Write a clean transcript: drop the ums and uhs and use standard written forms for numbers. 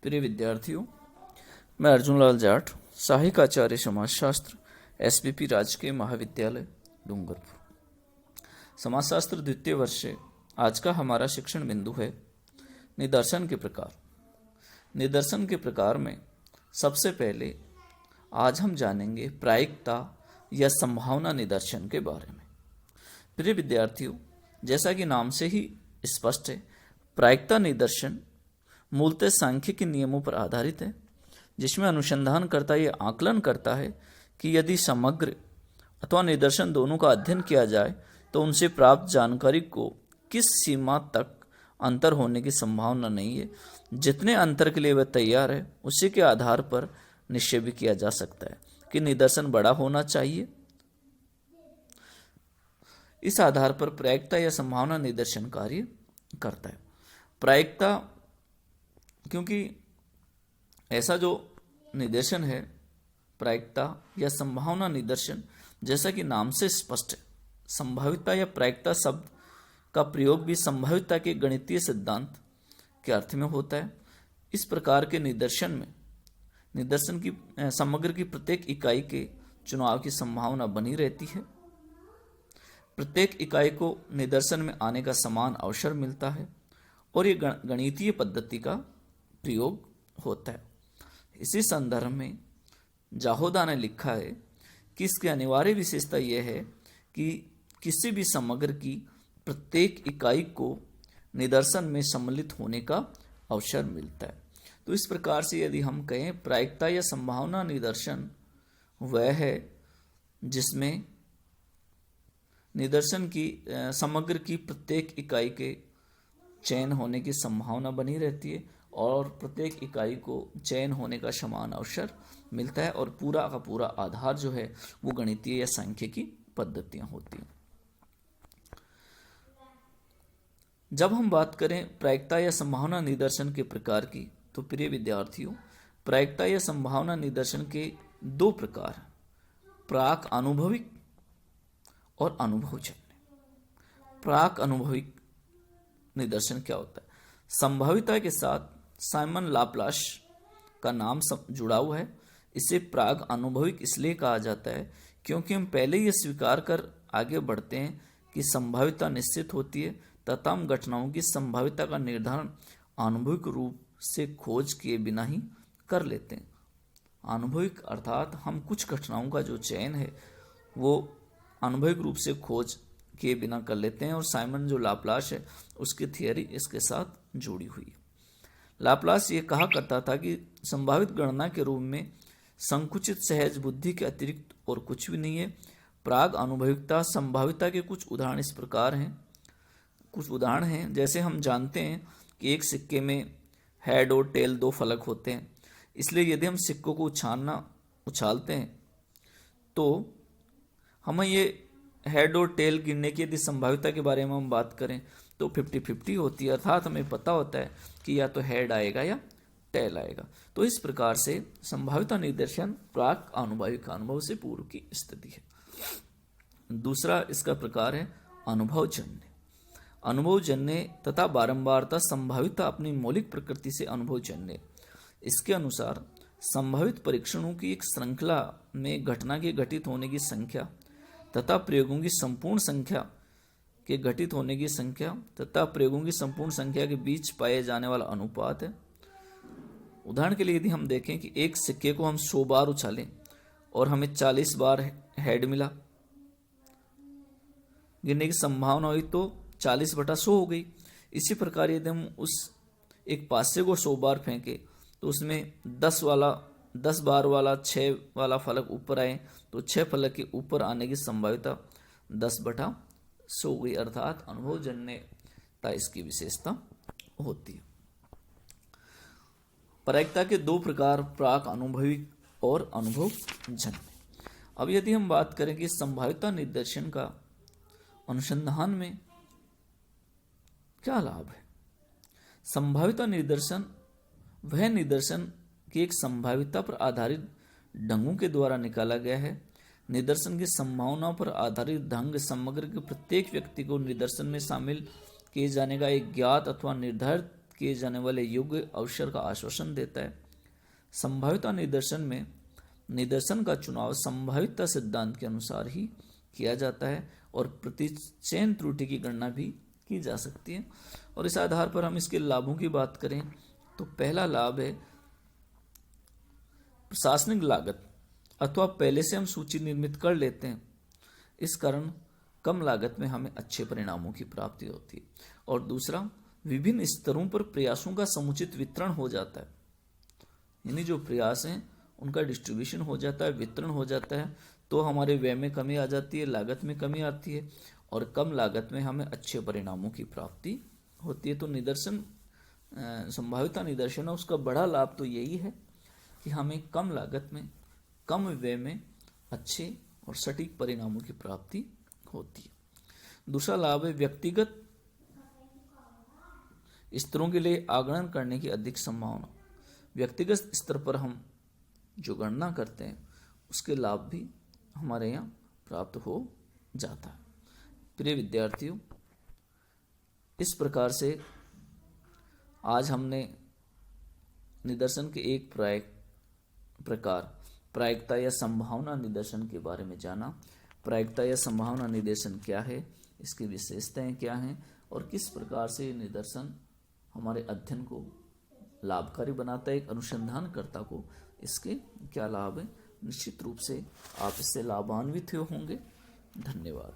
प्रिय विद्यार्थियों, मैं अर्जुन लाल जाट, सहायक आचार्य समाजशास्त्र, SPP राजकीय महाविद्यालय डूंगरपुर। समाजशास्त्र द्वितीय वर्ष से आज का हमारा शिक्षण बिंदु है निदर्शन के प्रकार। निदर्शन के प्रकार में सबसे पहले आज हम जानेंगे प्रायिकता या संभावना निदर्शन के बारे में। प्रिय विद्यार्थियों, जैसा कि नाम से ही स्पष्ट है, प्रायिकता निदर्शन मूलतः सांख्यिकी नियमों पर आधारित है, जिसमें अनुसंधानकर्ता ये आकलन करता है कि यदि समग्र अथवा निदर्शन दोनों का अध्ययन किया जाए तो उनसे प्राप्त जानकारी को किस सीमा तक अंतर होने की संभावना नहीं है। जितने अंतर के लिए वह तैयार है उसी के आधार पर निश्चय भी किया जा सकता है कि निदर्शन बड़ा होना चाहिए। इस आधार पर प्रायिकता या संभावना निदर्शन कार्य करता है। प्रायिकता, क्योंकि ऐसा जो निदर्शन है प्रायिकता या संभावना निदर्शन, जैसा कि नाम से स्पष्ट है, संभावितता या प्रायिकता शब्द का प्रयोग भी संभावितता के गणितीय सिद्धांत के अर्थ में होता है। इस प्रकार के निदर्शन में निदर्शन की समग्र की प्रत्येक इकाई के चुनाव की संभावना बनी रहती है। प्रत्येक इकाई को निदर्शन में आने का समान अवसर मिलता है और ये गणितीय पद्धति का प्रयोग होता है। इसी संदर्भ में जाहोदा ने लिखा है कि इसकी अनिवार्य विशेषता यह है कि किसी भी समग्र की प्रत्येक इकाई को निदर्शन में सम्मिलित होने का अवसर मिलता है। तो इस प्रकार से यदि हम कहें प्रायिकता या संभावना निदर्शन वह है जिसमें निदर्शन की समग्र की प्रत्येक इकाई के चयन होने की संभावना बनी रहती है और प्रत्येक इकाई को चयन होने का समान अवसर मिलता है और पूरा का पूरा आधार जो है वो गणितीय या सांख्यिकी पद्धतियां होती हैं। जब हम बात करें प्रायिकता या संभावना निदर्शन के प्रकार की, तो प्रिय विद्यार्थियों, प्रायिकता या संभावना निदर्शन के दो प्रकार हैं, प्राक अनुभविक और अनुभवजन्य। प्राक अनुभविक निदर्शन क्या होता है? संभावितता के साथ साइमन लाप्लास का नाम जुड़ा हुआ है। इसे प्राग अनुभविक इसलिए कहा जाता है क्योंकि हम पहले ये स्वीकार कर आगे बढ़ते हैं कि संभावितता निश्चित होती है तथा हम घटनाओं की संभावितता का निर्धारण अनुभविक रूप से खोज किए बिना ही कर लेते हैं। अनुभविक अर्थात हम कुछ घटनाओं का जो चयन है वो अनुभविक रूप से खोज किए बिना कर लेते हैं और साइमन जो लाप्लास है उसकी थियरी इसके साथ जुड़ी हुई है। लाप्लास ये कहा करता था कि संभावित गणना के रूप में संकुचित सहज बुद्धि के अतिरिक्त और कुछ भी नहीं है। प्राग अनुभविकता संभावितता के कुछ उदाहरण इस प्रकार हैं। कुछ उदाहरण हैं, जैसे हम जानते हैं कि एक सिक्के में हेड और टेल दो फलक होते हैं, इसलिए यदि हम सिक्कों को उछालते हैं तो हमें ये हेड और टेल गिनने की यदि संभावितता के बारे में हम बात करें तो 50-50 होती है, अर्थात हमें पता होता है कि या तो हेड आएगा या टेल आएगा। तो इस प्रकार से संभावितता निदर्शन प्राक अनुभविक अनुभव से पूर्व की स्थिति है। दूसरा इसका प्रकार है अनुभवजन्य। अनुभवजन्य तथा बारंबारता संभावितता अपनी मौलिक प्रकृति से अनुभवजन्य। इसके अनुसार संभावित परीक्षणों की एक श्रृंखला में घटना के घटित होने की संख्या तथा प्रयोगों की संपूर्ण संख्या के घटित होने की संख्या तथा प्रयोगों की संपूर्ण संख्या के बीच पाए जाने वाला अनुपात है। उदाहरण के लिए यदि हम देखें कि एक सिक्के को हम 100 बार उछालें और हमें 40 बार हेड मिला, गिनने की संभावना हुई तो 40/100 हो गई। इसी प्रकार यदि हम उस एक पासे को 100 बार फेंके तो उसमें 10 बार वाला 6 वाला फलक ऊपर आए तो 6 फलक के ऊपर आने की संभाविता 10/100 हुई, अर्थात अनुभवजन्यता इसकी विशेषता होती है। प्रायिकता के दो प्रकार प्राक अनुभविक और अनुभवजन्य। अब यदि हम बात करें कि संभावितता निदर्शन का अनुसंधान में क्या लाभ है। संभावितता निदर्शन वह निदर्शन की एक संभावितता पर आधारित ढंगों के द्वारा निकाला गया है। निदर्शन की संभावनाओं पर आधारित ढंग समग्र के प्रत्येक व्यक्ति को निदर्शन में शामिल किए जाने का एक ज्ञात अथवा निर्धारित किए जाने वाले योग्य अवसर का आश्वासन देता है। संभाव्यता निदर्शन में निदर्शन का चुनाव संभाव्यता सिद्धांत के अनुसार ही किया जाता है और प्रतिचयन त्रुटि की गणना भी की जा सकती है। और इस आधार पर हम इसके लाभों की बात करें तो पहला लाभ है प्रशासनिक लागत, अथवा पहले से हम सूची निर्मित कर लेते हैं, इस कारण कम लागत में हमें अच्छे परिणामों की प्राप्ति होती है। और दूसरा, विभिन्न स्तरों पर प्रयासों का समुचित वितरण हो जाता है, यानी जो प्रयास हैं उनका डिस्ट्रीब्यूशन हो जाता है, वितरण हो जाता है, तो हमारे व्यय में कमी आ जाती है, लागत में कमी आती है और कम लागत में हमें अच्छे परिणामों की प्राप्ति होती है। तो निदर्शन, संभाव्यता निदर्शन है, उसका बड़ा लाभ तो यही है कि हमें कम लागत में, कम व्यय में अच्छे और सटीक परिणामों की प्राप्ति होती है। दूसरा लाभ है व्यक्तिगत स्तरों के लिए आकलन करने की अधिक संभावना। व्यक्तिगत स्तर पर हम जो गणना करते हैं उसके लाभ भी हमारे यहाँ प्राप्त हो जाता है। प्रिय विद्यार्थियों, इस प्रकार से आज हमने निदर्शन के एक प्रकार प्रायिकता या संभावना निदर्शन के बारे में जाना। प्रायिकता या संभावना निदर्शन क्या है, इसकी विशेषताएं क्या हैं और किस प्रकार से निदर्शन हमारे अध्ययन को लाभकारी बनाता है, एक अनुसंधानकर्ता को इसके क्या लाभ है। निश्चित रूप से आप इससे लाभान्वित होंगे। धन्यवाद।